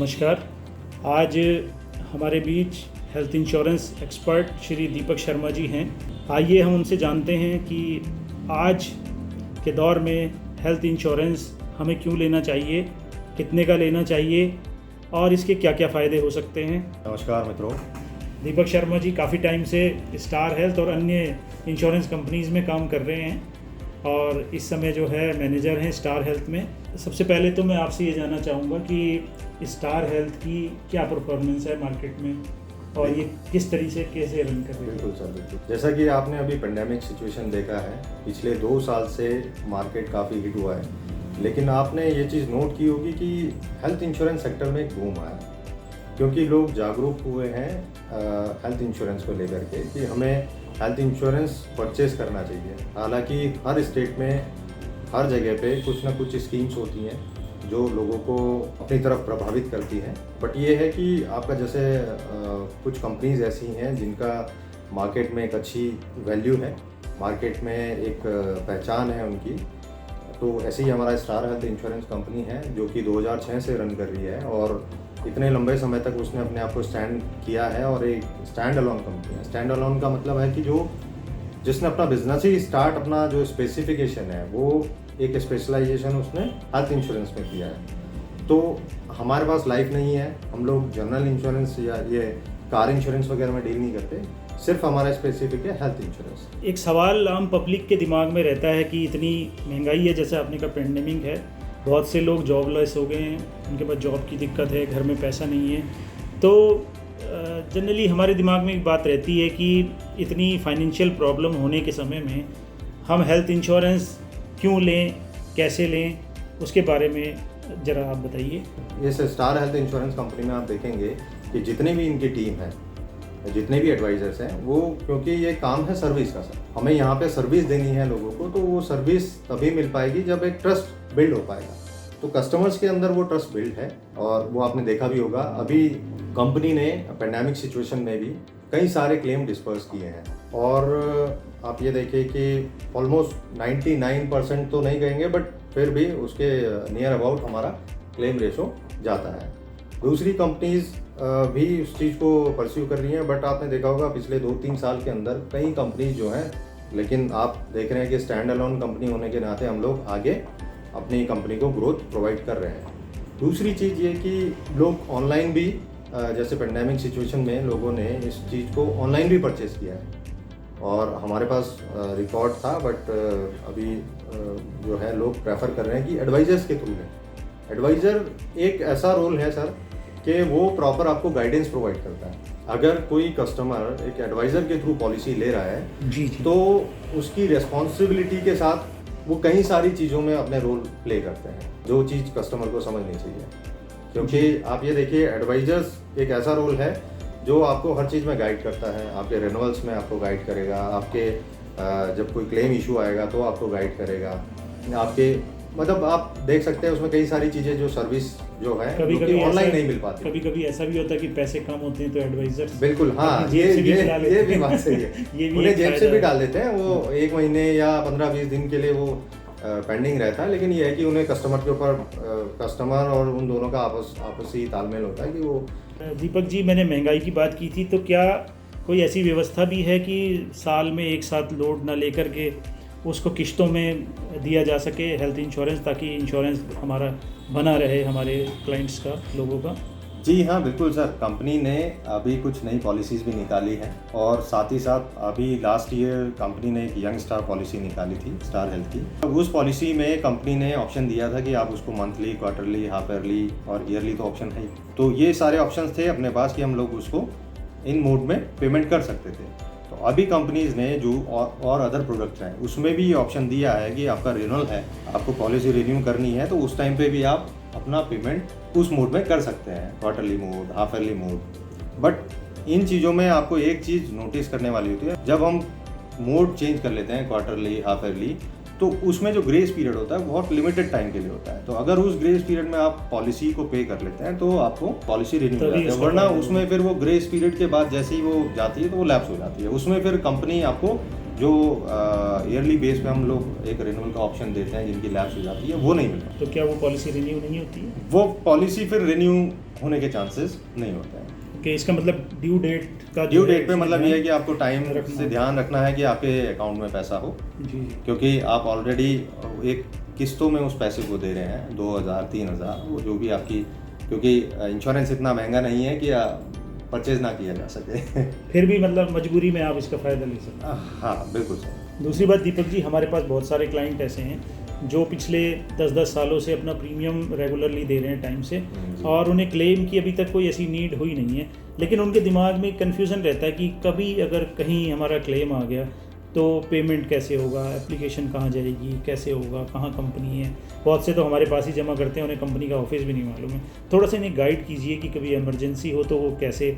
नमस्कार। आज हमारे बीच health insurance expert Shri Deepak Sharma ji हैं। आइए हम उनसे जानते हैं कि आज के दौर में हेल्थ इंश्योरेंस हमें क्यों लेना चाहिए, कितने का लेना चाहिए और इसके क्या क्या फ़ायदे हो सकते हैं। नमस्कार मित्रों। दीपक शर्मा जी काफ़ी टाइम से स्टार हेल्थ और अन्य इंश्योरेंस कंपनीज़ में काम कर रहे हैं और इस समय जो है मैनेजर हैं स्टार हेल्थ में। सबसे पहले तो मैं आपसे ये जानना चाहूँगा कि स्टार हेल्थ की क्या परफॉर्मेंस है मार्केट में और ये किस तरीके से कैसे रन कर रही है। बिल्कुल सर, बिल्कुल। जैसा कि आपने अभी पेंडेमिक सिचुएशन देखा है, पिछले 2 साल से मार्केट काफ़ी हिट हुआ है, लेकिन आपने ये चीज़ नोट की होगी कि हेल्थ इंश्योरेंस सेक्टर में एक बूम आया, क्योंकि लोग जागरूक हुए हैं हेल्थ इंश्योरेंस को लेकर के कि हमें हेल्थ इंश्योरेंस परचेज करना चाहिए। हालांकि हर स्टेट में हर जगह पे कुछ ना कुछ स्कीम्स होती हैं जो लोगों को अपनी तरफ प्रभावित करती हैं, बट ये है कि आपका जैसे कुछ कंपनीज ऐसी हैं जिनका मार्केट में एक अच्छी वैल्यू है, मार्केट में एक पहचान है उनकी। तो ऐसे ही हमारा स्टार हेल्थ इंश्योरेंस कंपनी है जो कि 2006 से रन कर रही है और इतने लंबे समय तक उसने अपने आप को स्टैंड किया है और एक स्टैंड अलोन कंपनी है। स्टैंड अलोन का मतलब है कि जिसने अपना बिजनेस ही स्टार्ट, अपना जो स्पेसिफिकेशन है वो एक स्पेशलाइजेशन उसने हेल्थ इंश्योरेंस में किया है। तो हमारे पास लाइफ नहीं है, हम लोग जनरल इंश्योरेंस या ये कार इंश्योरेंस वगैरह में डील नहीं करते, सिर्फ हमारा स्पेसिफिक है हेल्थ इंश्योरेंस। एक सवाल आम पब्लिक के दिमाग में रहता है कि इतनी महंगाई है, जैसे आपने कहा पेंडेमिक है, बहुत से लोग जॉबलेस हो गए हैं, उनके पास जॉब की दिक्कत है, घर में पैसा नहीं है। तो जनरली हमारे दिमाग में एक बात रहती है कि इतनी फाइनेंशियल प्रॉब्लम होने के समय में हम हेल्थ इंश्योरेंस क्यों लें, कैसे लें, उसके बारे में ज़रा आप बताइए। जैसे स्टार हेल्थ इंश्योरेंस कंपनी में आप देखेंगे कि जितने भी इनकी टीम है, जितने भी एडवाइजर्स हैं, वो क्योंकि ये काम है सर्विस का सर, हमें यहाँ पे सर्विस देनी है लोगों को, तो वो सर्विस तभी मिल पाएगी जब एक ट्रस्ट बिल्ड हो पाएगा। तो कस्टमर्स के अंदर वो ट्रस्ट बिल्ड है और वो आपने देखा भी होगा, अभी कंपनी ने पेंडेमिक सिचुएशन में भी कई सारे क्लेम डिस्पर्स किए हैं और आप ये देखिए कि ऑलमोस्ट 99% तो नहीं कहेंगे, बट फिर भी उसके नियर अबाउट हमारा क्लेम रेशो जाता है। दूसरी कंपनीज भी उस चीज़ को परस्यू कर रही हैं, बट आपने देखा होगा पिछले 2-3 साल के अंदर कई कंपनीज जो हैं, लेकिन आप देख रहे हैं कि स्टैंड अलोन कंपनी होने के नाते हम लोग आगे अपनी कंपनी को ग्रोथ प्रोवाइड कर रहे हैं। दूसरी चीज़ ये कि लोग ऑनलाइन भी, जैसे पेंडेमिक सिचुएशन में लोगों ने इस चीज़ को ऑनलाइन भी परचेज़ किया है और हमारे पास रिकॉर्ड था, बट अभी जो है लोग प्रेफर कर रहे हैं कि एडवाइजर्स के थ्रू लें। एडवाइज़र एक ऐसा रोल है सर कि वो प्रॉपर आपको गाइडेंस प्रोवाइड करता है। अगर कोई कस्टमर एक एडवाइज़र के थ्रू पॉलिसी ले रहा है जी, तो उसकी रिस्पॉन्सिबिलिटी के साथ वो कई सारी चीज़ों में अपने रोल प्ले करते हैं, जो चीज़ कस्टमर को समझनी चाहिए। क्योंकि आप ये देखिए, एडवाइजर्स एक ऐसा रोल है जो आपको हर चीज़ में गाइड करता है। आपके रिन्यूअल्स में आपको गाइड करेगा, आपके जब कोई क्लेम इशू आएगा तो आपको गाइड करेगा, आपके मतलब आप देख सकते हैं उसमें कई सारी चीज़ें जो सर्विस जो है कभी ऑनलाइन नहीं मिल पाती। कभी कभी ऐसा भी होता है कि पैसे कम होते हैं तो एडवाइजर्स बिल्कुल, हाँ, ये भी बात सही है। उन्हें जेब से भी डाल देते हैं, वो 1 महीने या 15-20 दिन के लिए वो पेंडिंग रहता है, लेकिन ये है कि उन्हें कस्टमर के ऊपर कस्टमर और उन दोनों का आपसी तालमेल होता है कि वो। दीपक जी, मैंने महंगाई की बात की थी, तो क्या कोई ऐसी व्यवस्था भी है कि साल में एक साथ लोड ना लेकर के उसको किश्तों में दिया जा सके हेल्थ इंश्योरेंस, ताकि इंश्योरेंस हमारा बना रहे हमारे क्लाइंट्स का, लोगों का? जी हाँ, बिल्कुल सर। कंपनी ने अभी कुछ नई पॉलिसीज़ भी निकाली है और साथ ही साथ अभी लास्ट ईयर कंपनी ने एक यंग स्टार पॉलिसी निकाली थी स्टार हेल्थ की। उस पॉलिसी में कंपनी ने ऑप्शन दिया था कि आप उसको मंथली, क्वार्टरली, हाफ ईयरली और ईयरली तो ऑप्शन है। तो ये सारे ऑप्शंस थे अपने पास कि हम लोग उसको इन मोड में पेमेंट कर सकते थे। तो अभी कंपनीज ने जो और अदर प्रोडक्ट्स हैं उसमें भी ये ऑप्शन दिया है कि आपका रिन्यूअल है, आपको पॉलिसी रिन्यू करनी है, तो उस टाइम पे भी आप अपना पेमेंट उस मोड में कर सकते हैं, quarterly mode, half yearly mode. But in चीज़ों में आपको एक चीज़ नोटिस करने वाली होती है, जब हम मोड चेंज कर लेते हैं क्वार्टरली, हाफ ईयरली, तो उसमें जो ग्रेस पीरियड होता है बहुत लिमिटेड टाइम के लिए होता है। तो अगर उस ग्रेस पीरियड में आप पॉलिसी को पे कर लेते हैं तो आपको पॉलिसी रिन्यू हो जाती है, वरना उसमें फिर वो ग्रेस पीरियड के बाद जैसे ही वो जाती है तो वो लैप्स हो जाती है। उसमें फिर कंपनी आपको जो ईयरली बेस पे हम लोग एक रिन्यूअल का ऑप्शन देते हैं जिनकी लैप्स हो जाती है, वो नहीं मिल रहा। तो क्या वो पॉलिसी रिन्यू नहीं होती है? वो पॉलिसी फिर रिन्यू होने के चांसेस नहीं होते हैं। ओके, इसका मतलब ड्यू डेट का ड्यू डेट पे मतलब ये है कि आपको टाइम से ध्यान रखना है कि आपके अकाउंट में पैसा हो, जी, क्योंकि आप ऑलरेडी एक किस्तों में उस पैसे को दे रहे हैं 2000 3000, वो जो भी आपकी, क्योंकि इंश्योरेंस इतना महंगा नहीं है कि परचेज ना किया जा सके। फिर भी मतलब मजबूरी में आप इसका फ़ायदा ले सकते हैं। हाँ बिल्कुल सही। दूसरी बात दीपक जी, हमारे पास बहुत सारे क्लाइंट ऐसे हैं जो पिछले 10-10 सालों से अपना प्रीमियम रेगुलरली दे रहे हैं टाइम से, और उन्हें क्लेम की अभी तक कोई ऐसी नीड हुई नहीं है, लेकिन उनके दिमाग में कन्फ्यूज़न रहता है कि कभी अगर कहीं हमारा क्लेम आ गया तो पेमेंट कैसे होगा, एप्लीकेशन कहाँ जाएगी, कैसे होगा, कहाँ कंपनी है। बहुत से तो हमारे पास ही जमा करते हैं, उन्हें कंपनी का ऑफिस भी नहीं मालूम है। थोड़ा सा इन्हें गाइड कीजिए कि कभी इमरजेंसी हो तो वो कैसे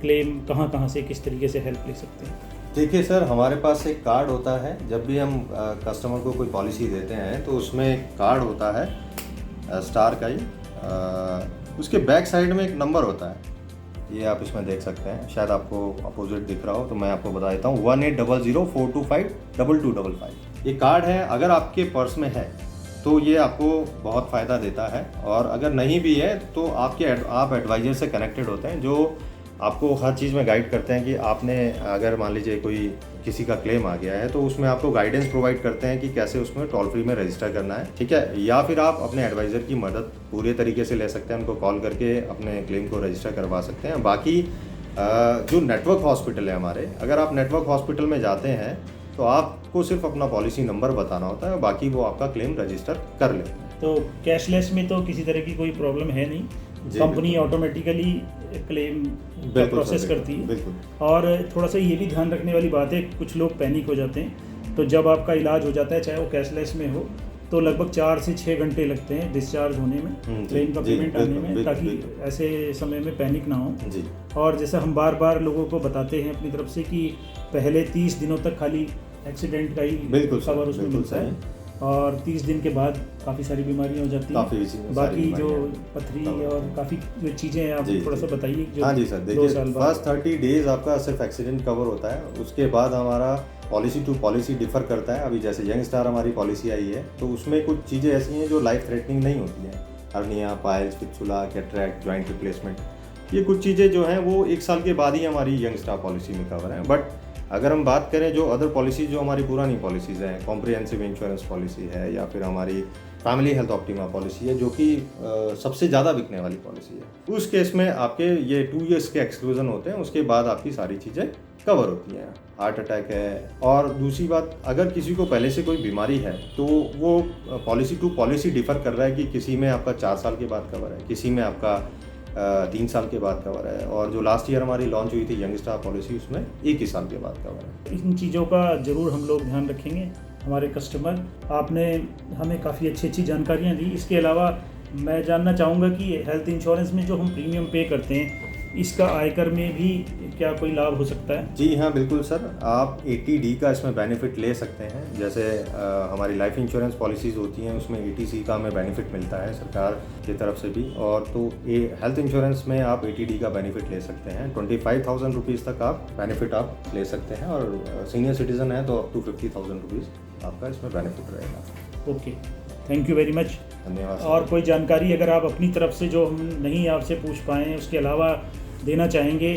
क्लेम, कहाँ से, किस तरीके से हेल्प ले सकते हैं। देखिए सर, हमारे पास एक कार्ड होता है, जब भी हम कस्टमर को कोई पॉलिसी देते हैं तो उसमें एक कार्ड होता है स्टार का ही, उसके बैक साइड में एक नंबर होता है, ये आप इसमें देख सकते हैं, शायद आपको अपोजिट दिख रहा हो तो मैं आपको बता देता हूँ, 1800-425-2255। ये कार्ड है, अगर आपके पर्स में है तो ये आपको बहुत फ़ायदा देता है, और अगर नहीं भी है तो आप एडवाइज़र से कनेक्टेड होते हैं जो आपको हर चीज़ में गाइड करते हैं कि आपने, अगर मान लीजिए कोई किसी का क्लेम आ गया है तो उसमें आपको गाइडेंस प्रोवाइड करते हैं कि कैसे उसमें टोल फ्री में रजिस्टर करना है, ठीक है। या फिर आप अपने एडवाइज़र की मदद पूरे तरीके से ले सकते हैं, उनको कॉल करके अपने क्लेम को रजिस्टर करवा सकते हैं। बाकी जो नेटवर्क हॉस्पिटल है हमारे, अगर आप नेटवर्क हॉस्पिटल में जाते हैं तो आपको सिर्फ अपना पॉलिसी नंबर बताना होता है, बाकी वो आपका क्लेम रजिस्टर कर लेते हैं। तो कैशलेस में तो किसी तरह की कोई प्रॉब्लम है नहीं, कंपनी ऑटोमेटिकली क्लेम प्रोसेस करती है। और थोड़ा सा ये भी ध्यान रखने वाली बात है, कुछ लोग पैनिक हो जाते हैं, तो जब आपका इलाज हो जाता है, चाहे वो कैशलेस में हो, तो लगभग 4 से 6 घंटे लगते हैं डिस्चार्ज होने में, क्लेम का पेमेंट आने में, ताकि ऐसे समय में पैनिक ना हो जी। और जैसा हम बार बार लोगों को बताते हैं अपनी तरफ से कि पहले 30 दिनों तक खाली एक्सीडेंट का ही कवर उसमें मिलता है, और 30 दिन के बाद काफ़ी सारी बीमारियां हो जाती हैं, बाकी जो पथरी और काफ़ी चीज़ें हैं, आप थोड़ा सा बताइए। हाँ जी सर, देखिए फर्स्ट 30 डेज आपका सिर्फ एक्सीडेंट कवर होता है, उसके बाद हमारा पॉलिसी टू पॉलिसी डिफर करता है। अभी जैसे यंग स्टार हमारी पॉलिसी आई है तो उसमें कुछ चीज़ें ऐसी हैं जो लाइफ थ्रेटनिंग नहीं होती हैं, hernia, piles, fistula, cataract, joint replacement, ये कुछ चीज़ें जो हैं वो 1 साल के बाद ही हमारी यंग स्टार पॉलिसी में कवर है। बट अगर हम बात करें जो अदर पॉलिसी, जो हमारी पुरानी पॉलिसीज़ हैं, कॉम्प्रिहेंसिव इंश्योरेंस पॉलिसी है या फिर हमारी फैमिली हेल्थ ऑप्टिमा पॉलिसी है, जो कि सबसे ज़्यादा बिकने वाली पॉलिसी है, उस केस में आपके ये 2 ईयर्स के एक्सक्लूजन होते हैं, उसके बाद आपकी सारी चीज़ें कवर होती हैं। हार्ट अटैक है, और दूसरी बात, अगर किसी को पहले से कोई बीमारी है तो वो पॉलिसी टू पॉलिसी डिफर कर रहा है कि किसी में आपका 4 साल के बाद कवर है, किसी में आपका 3 साल के बाद कवर है, और जो लास्ट ईयर हमारी लॉन्च हुई थी यंग स्टार पॉलिसी, उसमें 1 ही साल के बाद कवर है। इन चीज़ों का ज़रूर हम लोग ध्यान रखेंगे, हमारे कस्टमर। आपने हमें काफ़ी अच्छी जानकारियाँ दी। इसके अलावा मैं जानना चाहूँगा कि हेल्थ इंश्योरेंस में जो हम प्रीमियम पे करते हैं, इसका आयकर में भी क्या कोई लाभ हो सकता है? जी हाँ, बिल्कुल सर, आप 80D का इसमें बेनिफिट ले सकते हैं। जैसे हमारी लाइफ इंश्योरेंस पॉलिसीज़ होती हैं, उसमें 80C का हमें बेनिफिट मिलता है सरकार की तरफ से भी, और तो ये हेल्थ इंश्योरेंस में आप 80D का बेनिफिट ले सकते हैं। 25,000 रुपीज़ तक आप बेनिफिट आप ले सकते हैं, और सीनियर सिटीज़न है तो अप टू 50,000 रुपीज़ आपका इसमें बेनिफिट रहेगा। Okay, thank you very much, धन्यवाद। और कोई जानकारी अगर आप अपनी तरफ से जो हम नहीं आपसे पूछ पाएँ, उसके अलावा देना चाहेंगे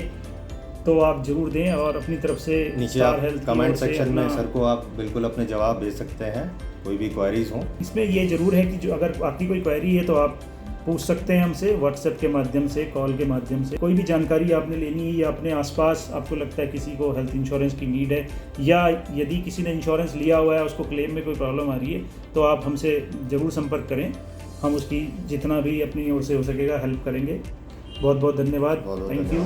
तो आप ज़रूर दें, और अपनी तरफ से नीचे आप कमेंट सेक्शन में सर को आप बिल्कुल अपने जवाब भेज सकते हैं, कोई भी क्वेरीज हो। इसमें ये ज़रूर है कि जो अगर आपकी कोई क्वेरी है तो आप पूछ सकते हैं हमसे व्हाट्सएप के माध्यम से, कॉल के माध्यम से। कोई भी जानकारी आपने लेनी है या अपने आसपास आपको लगता है किसी को हेल्थ इंश्योरेंस की नीड है, या यदि किसी ने इंश्योरेंस लिया हुआ है उसको क्लेम में कोई प्रॉब्लम आ रही है, तो आप हमसे ज़रूर संपर्क करें, हम उसकी जितना भी अपनी ओर से हो सकेगा हेल्प करेंगे। बहुत बहुत धन्यवाद, थैंक यू।